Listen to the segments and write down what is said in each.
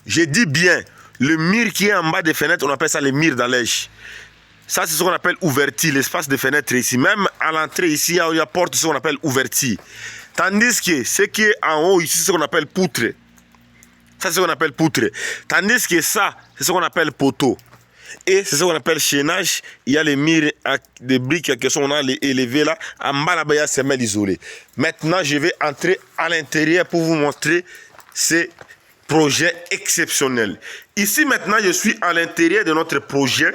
Je dis bien, le mur qui est en bas des fenêtres, on appelle ça le mur d'allège. Ça, c'est ce qu'on appelle ouverture, l'espace de fenêtre ici. Même à l'entrée ici, il y a une porte, c'est ce qu'on appelle ouverture. Tandis que ce qui est en haut ici, c'est ce qu'on appelle poutre. Ça, c'est ce qu'on appelle poutre. Tandis que ça, c'est ce qu'on appelle poteau. Et c'est ce qu'on appelle chaînage. Il y a les murs de briques qui sont élevés là. En bas là-bas, il y a ces semelles isolées. Maintenant, je vais entrer à l'intérieur pour vous montrer ces projets exceptionnels. Ici, maintenant, je suis à l'intérieur de notre projet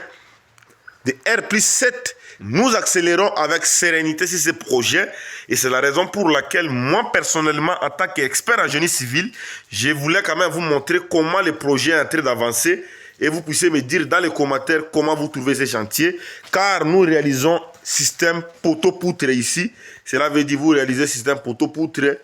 de R+7. Nous accélérons avec sérénité sur ces projets et c'est la raison pour laquelle moi personnellement en tant qu'expert en génie civil, je voulais quand même vous montrer comment le projet est en train d'avancer et vous puissiez me dire dans les commentaires comment vous trouvez ces chantiers car nous réalisons système poteau-poutre ici. Cela veut dire vous réalisez système poteau-poutre.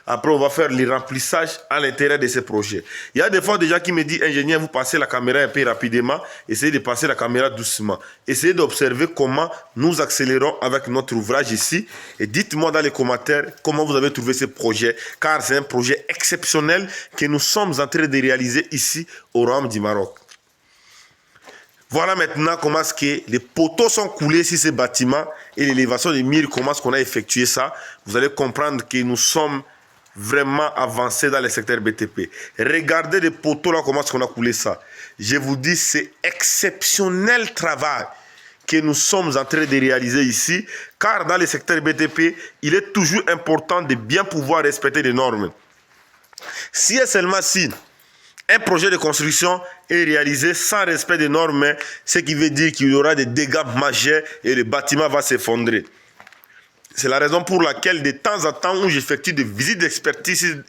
Après, on va faire le remplissage à l'intérieur de ces projets. Il y a des fois des gens qui me disent, ingénieur, vous passez la caméra un peu rapidement. Essayez de passer la caméra doucement. Essayez d'observer comment nous accélérons avec notre ouvrage ici. Et dites-moi dans les commentaires comment vous avez trouvé ce projet. Car c'est un projet exceptionnel que nous sommes en train de réaliser ici au Royaume du Maroc. Voilà maintenant comment est-ce que les poteaux sont coulés sur ces bâtiments et l'élévation des murs, comment est-ce qu'on a effectué ça. Vous allez comprendre que nous sommes vraiment avancés dans le secteur BTP. Regardez les poteaux là, comment est-ce qu'on a coulé ça. Je vous dis, c'est exceptionnel travail que nous sommes en train de réaliser ici. Car dans le secteur BTP, il est toujours important de bien pouvoir respecter les normes. Si et seulement si un projet de construction est réalisé sans respect des normes, ce qui veut dire qu'il y aura des dégâts majeurs et le bâtiment va s'effondrer. C'est la raison pour laquelle de temps en temps où j'effectue des visites d'expertise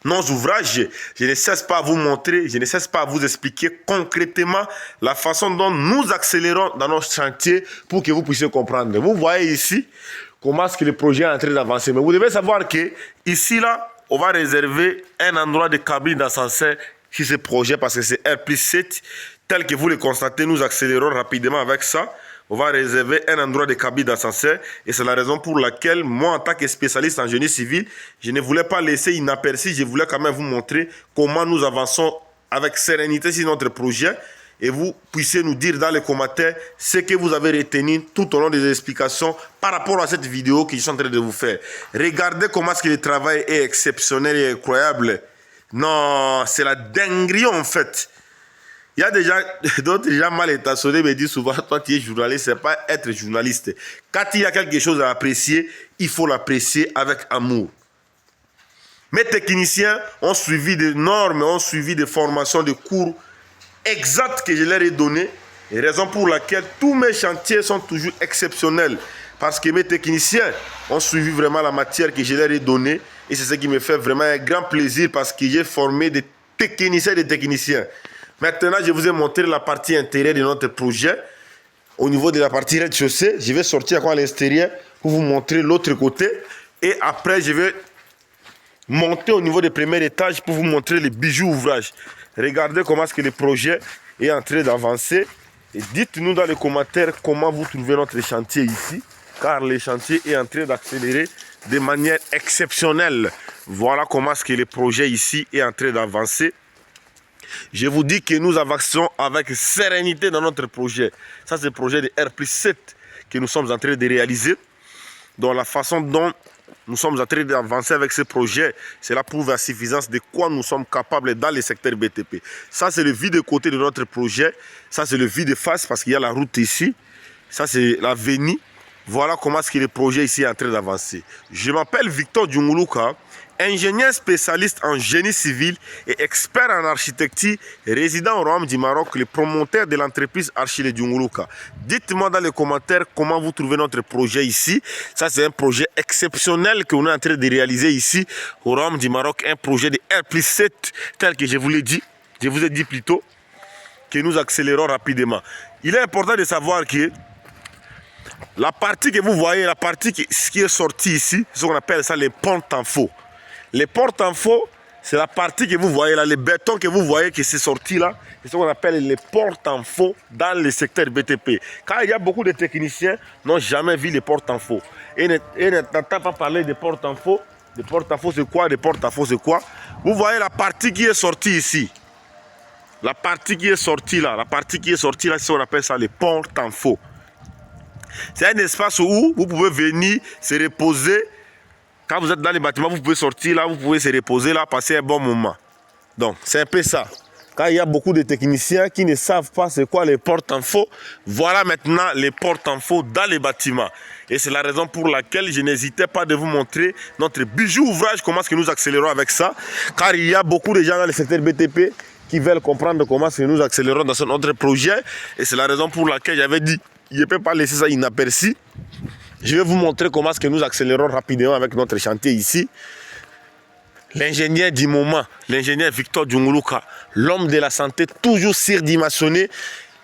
nos ouvrages, je ne cesse pas à vous montrer, je ne cesse pas à vous expliquer concrètement la façon dont nous accélérons dans nos chantiers pour que vous puissiez comprendre. Vous voyez ici comment est-ce que le projet est en train d'avancer. Mais vous devez savoir que ici là, on va réserver un endroit de cabine d'ascenseur sur ce projet parce que c'est R+7. Tel que vous le constatez, nous accélérons rapidement avec ça. On va réserver un endroit de cabine d'ascenseur et c'est la raison pour laquelle moi, en tant que spécialiste en génie civil, je ne voulais pas laisser inaperçu. Je voulais quand même vous montrer comment nous avançons avec sérénité sur notre projet et vous puissiez nous dire dans les commentaires ce que vous avez retenu tout au long des explications par rapport à cette vidéo que je suis en train de vous faire. Regardez comment est-ce que le travail est exceptionnel et incroyable. Non, c'est la dinguerie en fait. Il y a déjà d'autres gens mal intentionnés me disent souvent, toi tu es journaliste, c'est pas être journaliste. Quand il y a quelque chose à apprécier, il faut l'apprécier avec amour. Mes techniciens ont suivi des normes, ont suivi des formations, des cours exacts que je leur ai donnés. Et raison pour laquelle tous mes chantiers sont toujours exceptionnels. Parce que mes techniciens ont suivi vraiment la matière que je leur ai donnée. Et c'est ce qui me fait vraiment un grand plaisir parce que j'ai formé des techniciens et des techniciens. Maintenant, je vous ai montré la partie intérieure de notre projet. Au niveau de la partie rez-de-chaussée, je vais sortir encore à l'extérieur pour vous montrer l'autre côté. Et après, je vais monter au niveau du premier étage pour vous montrer les bijoux ouvrages. Regardez comment est-ce que le projet est en train d'avancer. Et dites-nous dans les commentaires comment vous trouvez notre chantier ici. Car le chantier est en train d'accélérer de manière exceptionnelle. Voilà comment est-ce que le projet ici est en train d'avancer. Je vous dis que nous avançons avec sérénité dans notre projet. Ça, c'est le projet de R+7 que nous sommes en train de réaliser. Donc, la façon dont nous sommes en train d'avancer avec ce projet, cela prouve à suffisance de quoi nous sommes capables dans le secteur BTP. Ça, c'est le vide de côté de notre projet. Ça, c'est le vide de face parce qu'il y a la route ici. Ça, c'est l'avenue. Voilà comment est-ce que le projet ici est en train d'avancer. Je m'appelle Victor Djunguluka, ingénieur spécialiste en génie civil et expert en architecture, résident au Royaume du Maroc, le promoteur de l'entreprise Archile Djunguluka. Dites-moi dans les commentaires comment vous trouvez notre projet ici. Ça, c'est un projet exceptionnel que nous sommes en train de réaliser ici au Royaume du Maroc. Un projet de R+7, tel que je vous l'ai dit. Je vous ai dit plutôt que nous accélérons rapidement. Il est important de savoir que la partie que vous voyez, la partie qui est sortie ici, c'est ce qu'on appelle ça les portes en faux. Les portes en faux, c'est la partie que vous voyez là, les bétons que vous voyez qui s'est sorti là, c'est ce qu'on appelle les portes en faux dans le secteur BTP. Car il y a beaucoup de techniciens qui n'ont jamais vu les portes en faux. Et n'entendent pas parler des portes en faux Des porte-à-faux, c'est quoi? Des porte-à-faux, c'est quoi? Vous voyez la partie qui est sortie ici. La partie qui est sortie là, c'est ce qu'on appelle ça les porte-à-faux. C'est un espace où vous pouvez venir se reposer. Quand vous êtes dans les bâtiments, vous pouvez sortir là, vous pouvez se reposer là, passer un bon moment. Donc, c'est un peu ça. Quand il y a beaucoup de techniciens qui ne savent pas c'est quoi les porte-à-faux, voilà maintenant les porte-à-faux dans les bâtiments. Et c'est la raison pour laquelle je n'hésitais pas de vous montrer notre bijou ouvrage, comment est-ce que nous accélérons avec ça. Car il y a beaucoup de gens dans le secteur BTP qui veulent comprendre comment est-ce que nous accélérons dans notre projet. Et c'est la raison pour laquelle j'avais dit, je ne peux pas laisser ça inaperçu. Je vais vous montrer comment est-ce que nous accélérons rapidement avec notre chantier ici. L'ingénieur du moment, l'ingénieur Victor Djunguluka, l'homme de la santé toujours surdimensionné,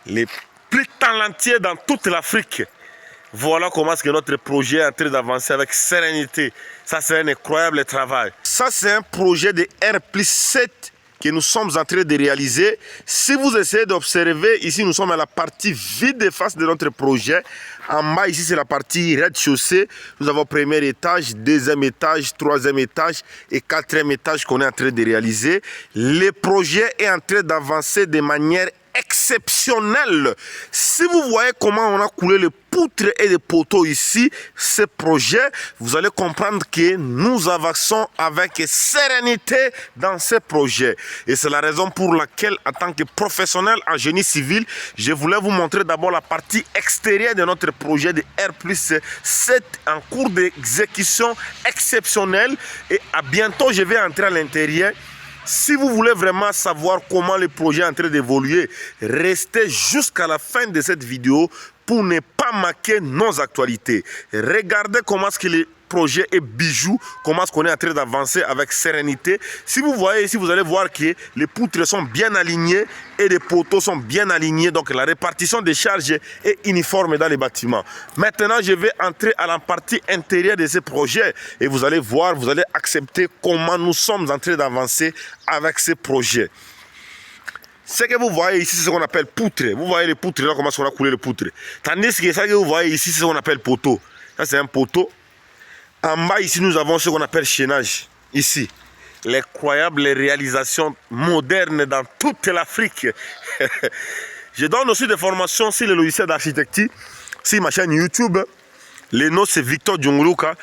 les plus talentueux dans toute l'Afrique. Voilà comment est-ce que notre projet est en train d'avancer avec sérénité. Ça, c'est un incroyable travail. Ça, c'est un projet de R+7 que nous sommes en train de réaliser. Si vous essayez d'observer, ici nous sommes à la partie vide de face de notre projet. En bas, ici c'est la partie rez-de-chaussée. Nous avons premier étage, deuxième étage, troisième étage et quatrième étage qu'on est en train de réaliser. Le projet est en train d'avancer de manière exceptionnelle. Si vous voyez comment on a coulé les poutres et les poteaux ici, ce projet, vous allez comprendre que nous avançons avec sérénité dans ce projet. Et c'est la raison pour laquelle, en tant que professionnel en génie civil, je voulais vous montrer d'abord la partie extérieure de notre projet de R+7 en cours d'exécution exceptionnelle. Et à bientôt, je vais entrer à l'intérieur. Si vous voulez vraiment savoir comment le projet est en train d'évoluer, restez jusqu'à la fin de cette vidéo pour ne pas manquer nos actualités. Regardez comment est-ce que le projet est bijou, comment est-ce qu'on est en train d'avancer avec sérénité. Si vous voyez ici, vous allez voir que les poutres sont bien alignées et les poteaux sont bien alignés. Donc la répartition des charges est uniforme dans les bâtiments. Maintenant, je vais entrer à la partie intérieure de ce projet et vous allez voir, vous allez accepter comment nous sommes en train d'avancer avec ce projet. Ce que vous voyez ici, c'est ce qu'on appelle poutre. Vous voyez les poutres là, comment on a coulé les poutres. Tandis que ça que vous voyez ici, c'est ce qu'on appelle poteau. Ça, c'est un poteau. En bas, ici, nous avons ce qu'on appelle chaînage. Ici, l'incroyable réalisation moderne dans toute l'Afrique. Je donne aussi des formations sur le logiciel d'architecture, sur ma chaîne YouTube. Le nom, c'est Victor Djunguluka.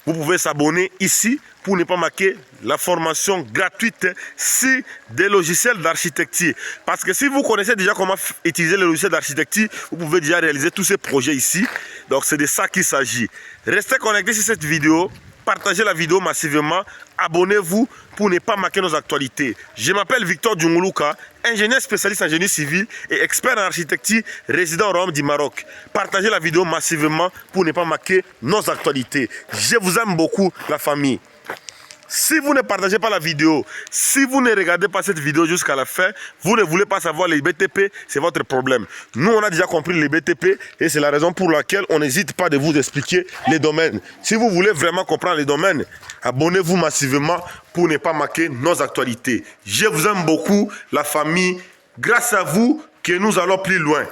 Vous pouvez s'abonner ici pour ne pas manquer la formation gratuite sur des logiciels d'architecture. Parce que si vous connaissez déjà comment utiliser les logiciels d'architecture, vous pouvez déjà réaliser tous ces projets ici. Donc c'est de ça qu'il s'agit. Restez connectés sur cette vidéo. Partagez la vidéo massivement, abonnez-vous pour ne pas manquer nos actualités. Je m'appelle Victor Djunguluka, ingénieur spécialiste en génie civil et expert en architecture, résident au Royaume du Maroc. Partagez la vidéo massivement pour ne pas manquer nos actualités. Je vous aime beaucoup, la famille. Si vous ne partagez pas la vidéo, si vous ne regardez pas cette vidéo jusqu'à la fin, vous ne voulez pas savoir les BTP, c'est votre problème. Nous, on a déjà compris les BTP et c'est la raison pour laquelle on n'hésite pas de vous expliquer les domaines. Si vous voulez vraiment comprendre les domaines, abonnez-vous massivement pour ne pas manquer nos actualités. Je vous aime beaucoup, la famille. Grâce à vous que nous allons plus loin.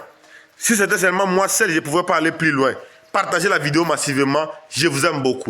Si c'était seulement moi seul, je ne pouvais pas aller plus loin. Partagez la vidéo massivement. Je vous aime beaucoup.